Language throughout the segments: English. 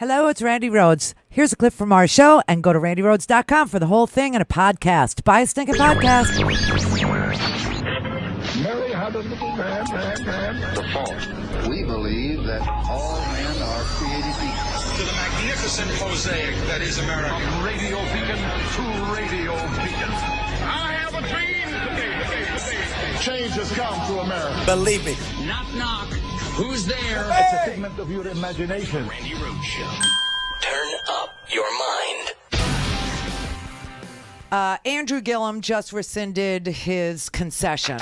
Hello, it's Randi Rhodes. Here's a clip from our show, and go to randyrhodes.com for the whole thing and a podcast. Buy a stinking podcast. Mary had a little man. The fault. We believe that all men are created equal. To the magnificent mosaic that is America. From radio beacon to radio beacon. I have a dream today. Change has come to America. Believe me. Knock, knock. Who's there? It's a figment of your imagination. Randi Rhodes Show. Turn up your mind. Andrew Gillum just rescinded his concession.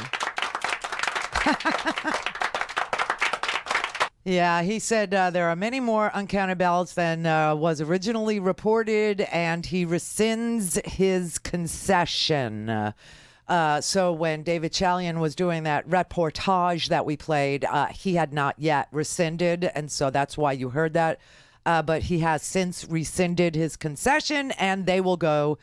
Yeah, he said there are many more uncounted ballots than was originally reported, and he rescinds his concession. So when David Chalian was doing that reportage that we played, he had not yet rescinded, and so that's why you heard that. But he has since rescinded his concession, and they will go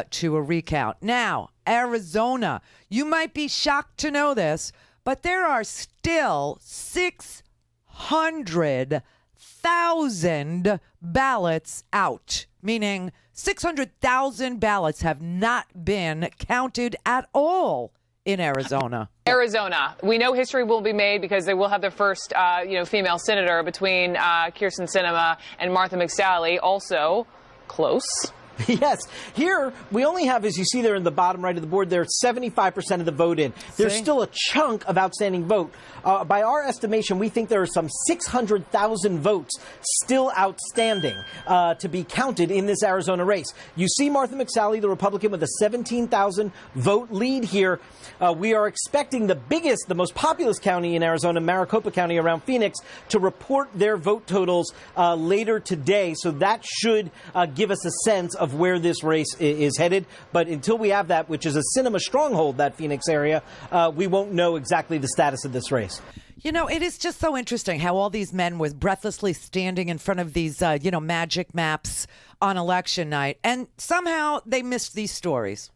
to a recount. Now, Arizona, you might be shocked to know this, but there are still 600,000 ballots out, meaning 600,000 ballots have not been counted at all in Arizona. Arizona. We know history will be made because they will have their first, female senator between Kyrsten Sinema and Martha McSally. Also close. Yes. Here, we only have, as you see there in the bottom right of the board, there 75% of the vote in. There's still a chunk of outstanding vote. By our estimation, we think there are some 600,000 votes still outstanding to be counted in this Arizona race. You see Martha McSally, the Republican, with a 17,000 vote lead here. We are expecting the biggest, the most populous county in Arizona, Maricopa County around Phoenix, to report their vote totals later today. So that should give us a sense of where this race is headed. But until we have that, which is a Sinema stronghold, that Phoenix area, we won't know exactly the status of this race. You know, it is just so interesting how all these men were breathlessly standing in front of these, magic maps on election night, and somehow they missed these stories.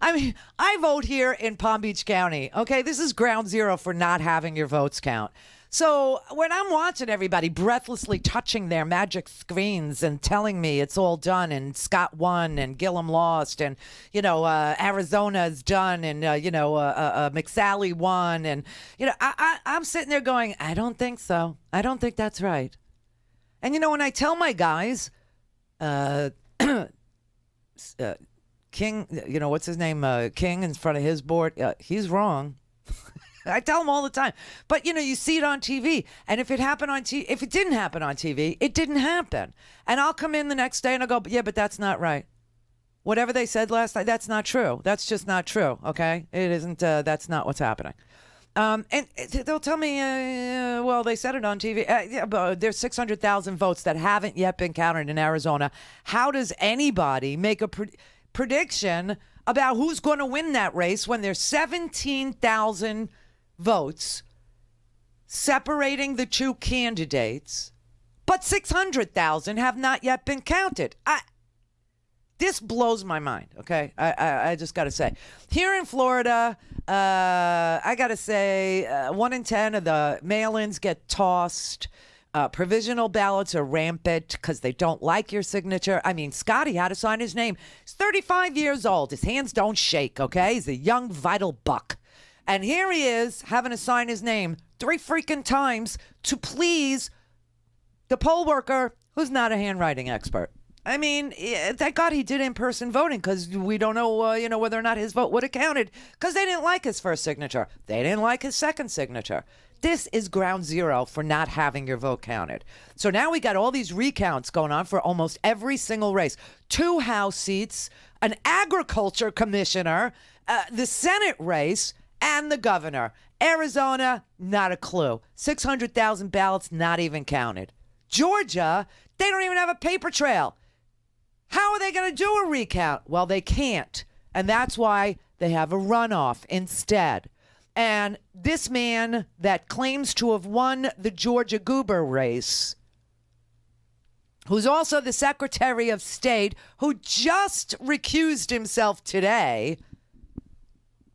I mean, I vote here in Palm Beach County. Okay, this is ground zero for not having your votes count. So when I'm watching everybody breathlessly touching their magic screens and telling me it's all done and Scott won and Gillum lost and, Arizona's done and, McSally won. And, I'm sitting there going, I don't think so. I don't think that's right. And, when I tell my guys, King, what's his name? King in front of his board, he's wrong. I tell them all the time. But, you see it on TV. And if it happened on TV, if it didn't happen on TV, it didn't happen. And I'll come in the next day and I'll go, yeah, but that's not right. Whatever they said last night, that's not true. That's just not true. Okay. It isn't. That's not what's happening. And they'll tell me, well, they said it on TV. Yeah, but there's 600,000 votes that haven't yet been counted in Arizona. How does anybody make a prediction about who's going to win that race when there's 17,000 votes separating the two candidates, but 600,000 have not yet been counted? This blows my mind, okay? I just got to say. Here in Florida, I got to say 1 in 10 of the mail-ins get tossed. Provisional ballots are rampant because they don't like your signature. I mean, Scotty had to sign his name. He's 35 years old. His hands don't shake, okay? He's a young, vital buck. And here he is having to sign his name 3 freaking times to please the poll worker who's not a handwriting expert. I mean, thank God he did in-person voting because we don't know, whether or not his vote would have counted because they didn't like his first signature. They didn't like his second signature. This is ground zero for not having your vote counted. So now we got all these recounts going on for almost every single race. 2 House seats, an agriculture commissioner, the Senate race, and the governor. Arizona, not a clue. 600,000 ballots, not even counted. Georgia, they don't even have a paper trail. How are they going to do a recount? Well, they can't. And that's why they have a runoff instead. And this man that claims to have won the Georgia Goober race, who's also the Secretary of State, who just recused himself today,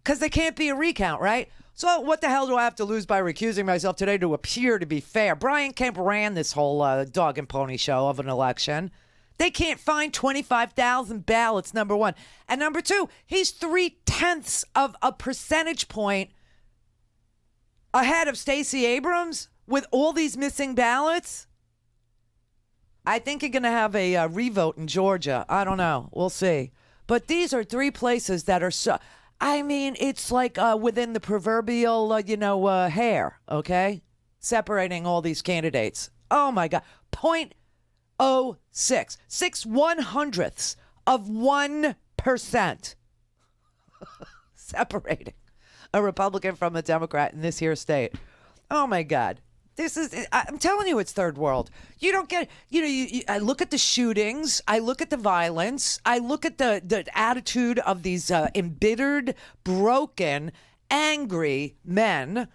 because there can't be a recount, right? So what the hell do I have to lose by recusing myself today to appear to be fair? Brian Kemp ran this whole dog and pony show of an election. They can't find 25,000 ballots, number one. And number two, he's 0.3 of a percentage point ahead of Stacey Abrams with all these missing ballots. I think you're going to have a revote in Georgia. I don't know. We'll see. But these are three places that are so... I mean, it's like within the proverbial, hair, okay? Separating all these candidates. Oh, my God. 0.06. 6/100ths of 1% separating a Republican from a Democrat in this here state. Oh, my God. I'm telling you, it's third world. You don't get, I look at the shootings. I look at the violence. I look at the attitude of these embittered, broken, angry men.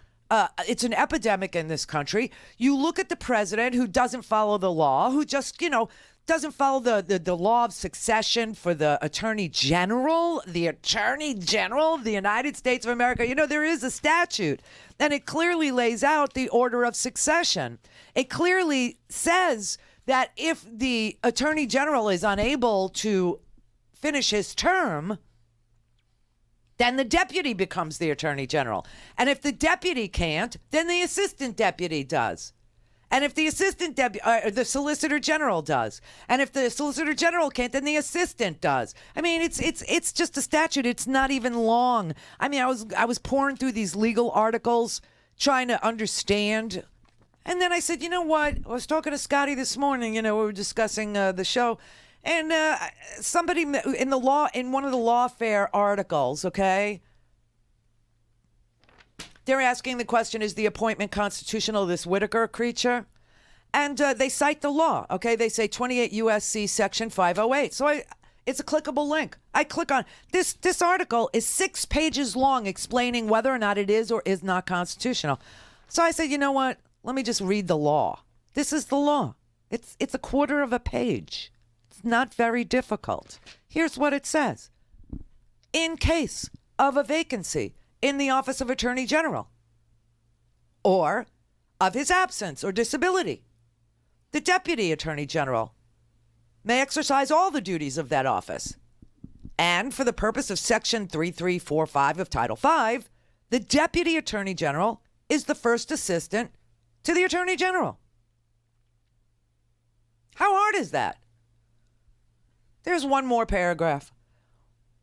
It's an epidemic in this country. You look at the president who doesn't follow the law, who just, doesn't follow the law of succession for the attorney general of the United States of America. There is a statute, and it clearly lays out the order of succession. It clearly says that if the attorney general is unable to finish his term, then the deputy becomes the attorney general. And if the deputy can't, then the assistant deputy does. And if the assistant deputy, the solicitor general does. And if the solicitor general can't, then the assistant does. I mean, it's just a statute. It's not even long. I mean, I was pouring through these legal articles trying to understand. And then I said, you know what? I was talking to Scotty this morning. We were discussing the show. And somebody in one of the Lawfare articles, okay? They're asking the question, is the appointment constitutional, this Whitaker creature? And they cite the law, okay? They say 28 U.S.C. Section 508. So it's a clickable link. I click on this. This article is 6 pages long explaining whether or not it is or is not constitutional. So I said, you know what? Let me just read the law. This is the law. It's a quarter of a page. It's not very difficult. Here's what it says. In case of a vacancy in the office of Attorney General, or of his absence or disability, the Deputy Attorney General may exercise all the duties of that office. And for the purpose of Section 3345 of Title V, the Deputy Attorney General is the first assistant to the Attorney General. How hard is that? There's one more paragraph.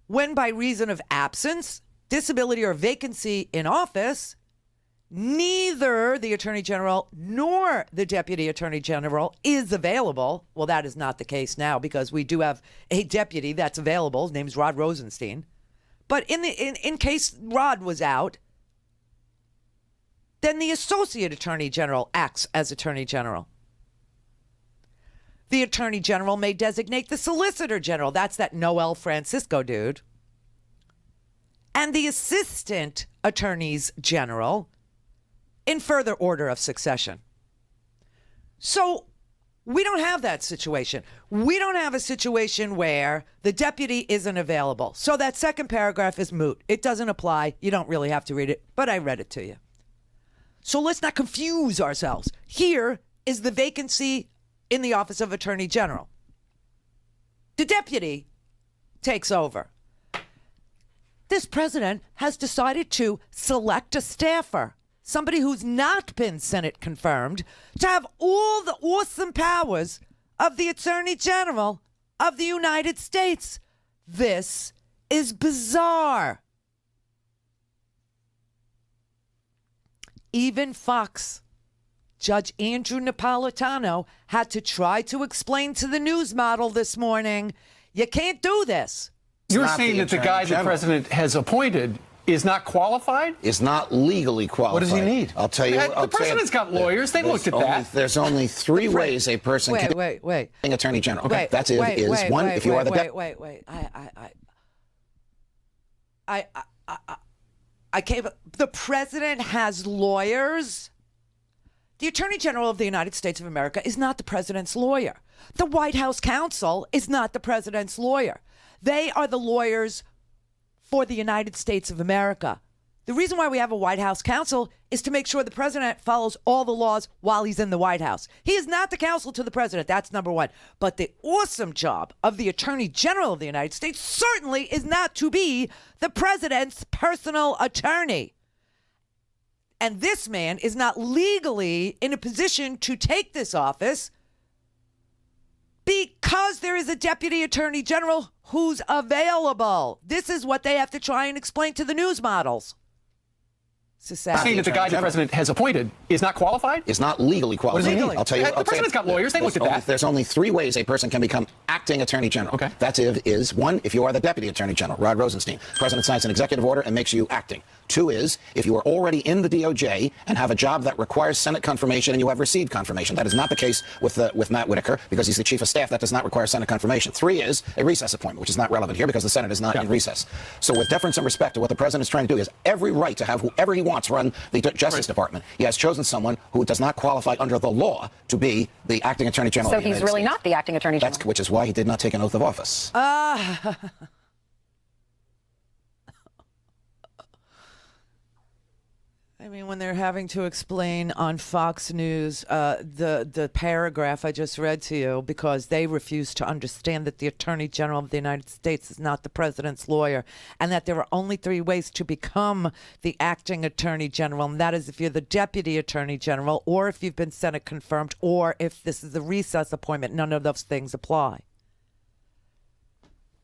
When by reason of absence, disability, or vacancy in office, neither the Attorney General nor the Deputy Attorney General is available. Well, that is not the case now because we do have a deputy that's available. His name's Rod Rosenstein. But in case Rod was out, then the Associate Attorney General acts as Attorney General. The Attorney General may designate the Solicitor General. That's that Noel Francisco dude. And the Assistant Attorneys General in further order of succession. So we don't have that situation. We don't have a situation where the deputy isn't available. So that second paragraph is moot. It doesn't apply. You don't really have to read it, but I read it to you. So let's not confuse ourselves. Here is the vacancy in the office of Attorney General. The deputy takes over. This president has decided to select a staffer, somebody who's not been Senate confirmed, to have all the awesome powers of the Attorney General of the United States. This is bizarre. Even Fox, Judge Andrew Napolitano, had to try to explain to the news model this morning, you can't do this. You're saying that the guy the president has appointed is not qualified? Is not legally qualified. What does he need? I'll tell you. The president's got lawyers. They looked at that. There's only 3 ways a person can wait. Attorney General. Okay. That's it. Is one if you are the wait. I can't. The president has lawyers. The Attorney General of the United States of America is not the president's lawyer. The White House counsel is not the president's lawyer. They are the lawyers for the United States of America. The reason why we have a White House counsel is to make sure the president follows all the laws while he's in the White House. He is not the counsel to the president. That's number one. But the awesome job of the Attorney General of the United States certainly is not to be the president's personal attorney. And this man is not legally in a position to take this office because there is a deputy attorney general who's available. This is what they have to try and explain to the news models. Saying that the guy the president has appointed is not qualified? Is not legally qualified. What does he mean? I'll tell you. The president's got lawyers. They looked at that. There's only 3 ways a person can become acting attorney general. Okay. That's is 1, if you are the deputy attorney general, Rod Rosenstein. The president signs an executive order and makes you acting. 2 is if you are already in the DOJ and have a job that requires Senate confirmation and you have received confirmation. That is not the case with Matt Whitaker because he's the chief of staff. That does not require Senate confirmation. 3 is a recess appointment, which is not relevant here because the Senate is not in recess. So with deference and respect to what the president is trying to do, he has every right to have whoever he wants run the Justice Department. He has chosen someone who does not qualify under the law to be the acting attorney general. So of the he's United really States. not the acting attorney general. Which is why he did not take an oath of office. I mean, when they're having to explain on Fox News the paragraph I just read to you because they refuse to understand that the Attorney General of the United States is not the president's lawyer and that there are only 3 ways to become the acting Attorney General, and that is if you're the Deputy Attorney General or if you've been Senate confirmed or if this is a recess appointment. None of those things apply.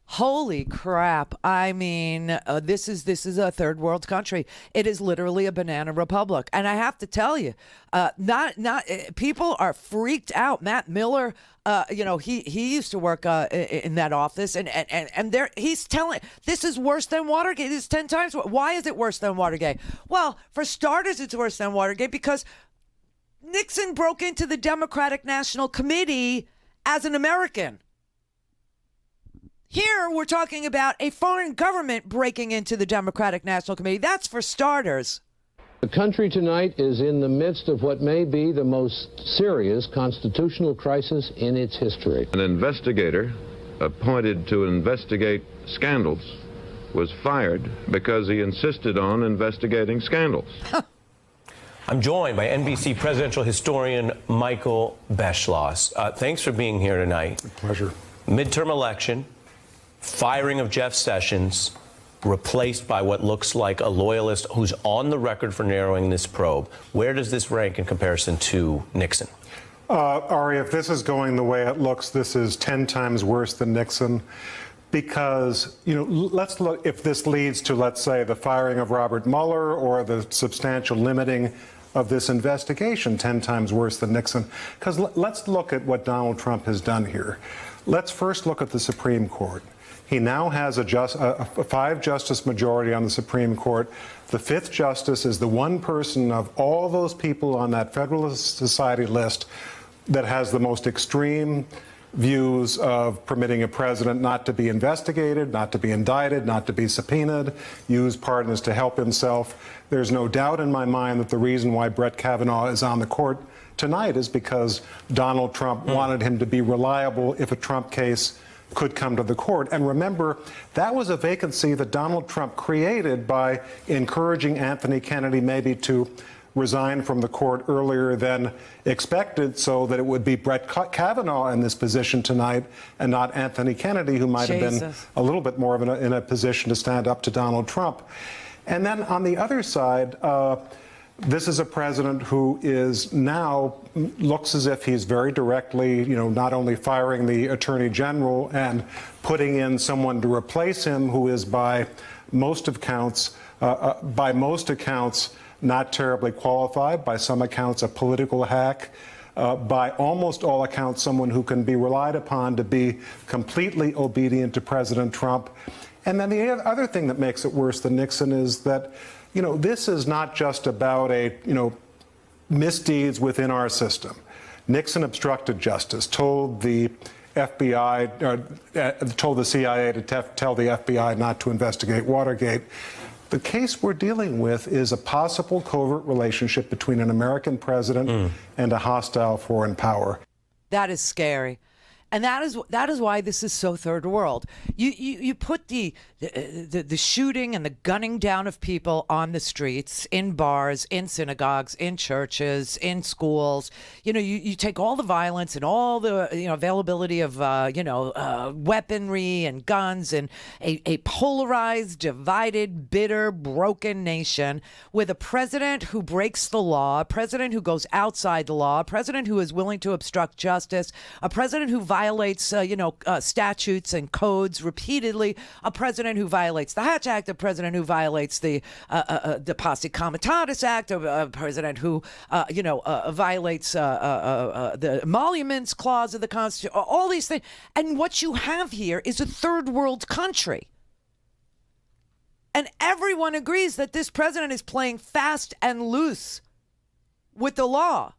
Holy crap. I mean, this is a third world country. It is literally a banana republic. And I have to tell you, people are freaked out. Matt Miller, he used to work in that office and he's telling this is worse than Watergate. It's 10 times. Why is it worse than Watergate? Well, for starters, it's worse than Watergate because Nixon broke into the Democratic National Committee as an American. Here, we're talking about a foreign government breaking into the Democratic National Committee. That's for starters. The country tonight is in the midst of what may be the most serious constitutional crisis in its history. An investigator appointed to investigate scandals was fired because he insisted on investigating scandals. I'm joined by NBC presidential historian Michael Beschloss. Thanks for being here tonight. Pleasure. Midterm election. Firing of Jeff Sessions, replaced by what looks like a loyalist who's on the record for narrowing this probe. Where does this rank in comparison to Nixon? Ari, if this is going the way it looks, this is 10 times worse than Nixon. Because, let's look, if this leads to, let's say, the firing of Robert Mueller or the substantial limiting of this investigation, 10 times worse than Nixon. Because let's look at what Donald Trump has done here. Let's first look at the Supreme Court. He now has a 5-justice majority on the Supreme Court. The 5th justice is the one person of all those people on that Federalist Society list that has the most extreme views of permitting a president not to be investigated, not to be indicted, not to be subpoenaed, use pardons to help himself. There's no doubt in my mind that the reason why Brett Kavanaugh is on the court tonight is because Donald Trump wanted him to be reliable if a Trump case could come to the court. And remember, that was a vacancy that Donald Trump created by encouraging Anthony Kennedy maybe to resign from the court earlier than expected so that it would be Brett Kavanaugh in this position tonight and not Anthony Kennedy, who might have been a little bit more of in a position to stand up to Donald Trump. And then on the other side, this is a president who is now looks as if he's very directly, not only firing the attorney general and putting in someone to replace him who is by most accounts not terribly qualified, by some accounts a political hack, by almost all accounts someone who can be relied upon to be completely obedient to President Trump. And then the other thing that makes it worse than Nixon is that this is not just about misdeeds within our system. Nixon obstructed justice, told the FBI, told the CIA to tell the FBI not to investigate Watergate. The case we're dealing with is a possible covert relationship between an American president and a hostile foreign power. That is scary. And that is why this is so third world. You put the shooting and the gunning down of people on the streets, in bars, in synagogues, in churches, in schools. You take all the violence and all the availability of weaponry and guns and a polarized, divided, bitter, broken nation with a president who breaks the law, a president who goes outside the law, a president who is willing to obstruct justice, a president who violates, statutes and codes repeatedly, a president who violates the Hatch Act, a president who violates the Posse Comitatus Act, a president who, violates the Emoluments Clause of the Constitution, all these things. And what you have here is a third world country. And everyone agrees that this president is playing fast and loose with the law.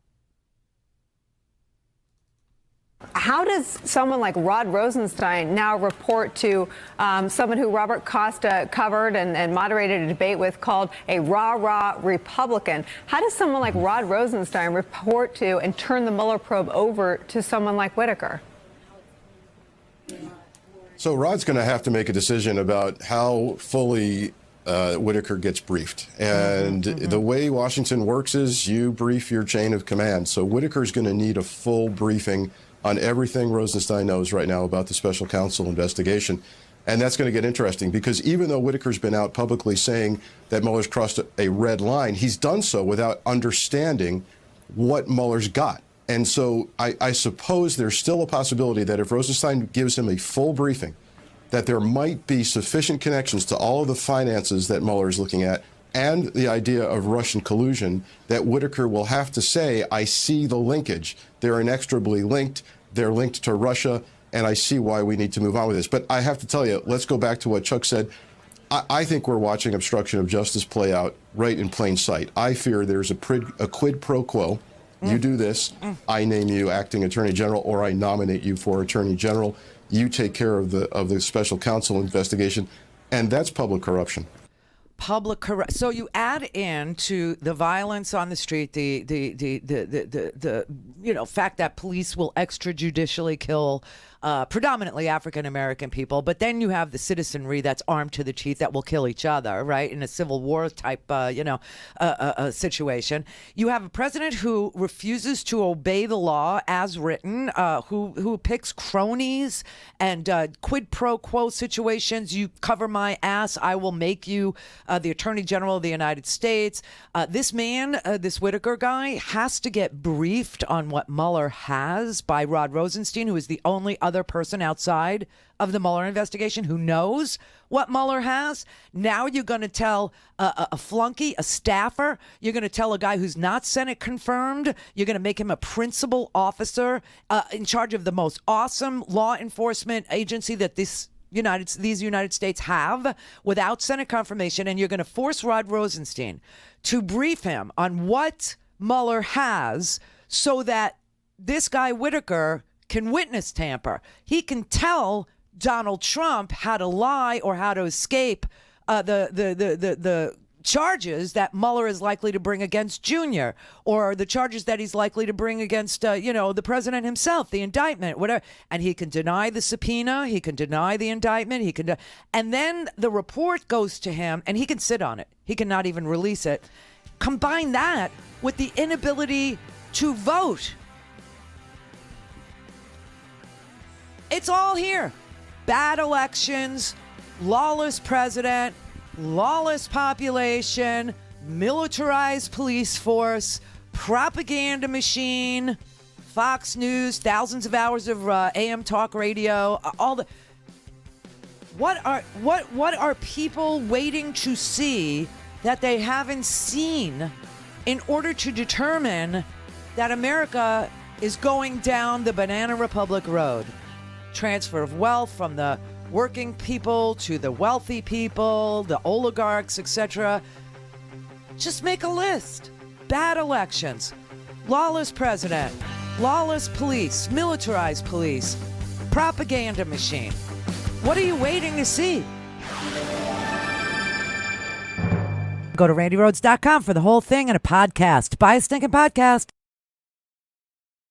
How does someone like Rod Rosenstein now report to someone who Robert Costa covered and moderated a debate with called a rah-rah Republican? How does someone like Rod Rosenstein report to and turn the Mueller probe over to someone like Whitaker? So Rod's going to have to make a decision about how fully Whitaker gets briefed. And the way Washington works is you brief your chain of command. So Whitaker's going to need a full briefing on everything Rosenstein knows right now about the special counsel investigation. And that's going to get interesting because even though Whitaker's been out publicly saying that Mueller's crossed a red line, he's done so without understanding what Mueller's got. And so I suppose there's still a possibility that if Rosenstein gives him a full briefing, that there might be sufficient connections to all of the finances that Mueller is looking at and the idea of Russian collusion that Whitaker will have to say, I see the linkage. They're inextricably linked. They're linked to Russia, and I see why we need to move on with this. But I have to tell you, let's go back to what Chuck said. I think we're watching obstruction of justice play out right in plain sight. I fear there's a quid pro quo. You do this, I name you acting attorney general, or I nominate you for attorney general. You take care of the special counsel investigation, and that's public corruption. So you add in to the violence on the street, the fact that police will extrajudicially kill predominantly African American people, but then you have the citizenry that's armed to the teeth that will kill each other, right? In a civil war type, situation. You have a president who refuses to obey the law as written, who picks cronies and quid pro quo situations. You cover my ass, I will make you the Attorney General of the United States. This man, this Whitaker guy, has to get briefed on what Mueller has by Rod Rosenstein, who is the only other person outside of the Mueller investigation who knows what Mueller has. Now you're going to tell a flunky, a staffer, you're going to tell a guy who's not Senate confirmed, you're going to make him a principal officer in charge of the most awesome law enforcement agency that these United States have without Senate confirmation, and you're going to force Rod Rosenstein to brief him on what Mueller has so that this guy Whitaker can witness tamper. He can tell Donald Trump how to lie or how to escape the charges that Mueller is likely to bring against Junior, or the charges that he's likely to bring against, the president himself, the indictment, whatever. And he can deny the subpoena. He can deny the indictment. And then the report goes to him and he can sit on it. He cannot even release it. Combine that with the inability to vote. It's all here. Bad elections, lawless president, lawless population, militarized police force, propaganda machine, Fox News, thousands of hours of AM talk radio, all the. What are people waiting to see that they haven't seen in order to determine that America is going down the Banana Republic road? Transfer of wealth from the working people to the wealthy people, the oligarchs, etc. Just make a list. Bad elections, lawless president, lawless police, militarized police, propaganda machine. What are you waiting to see? Go to RandiRhodes.com for the whole thing and a podcast. Buy a stinking podcast.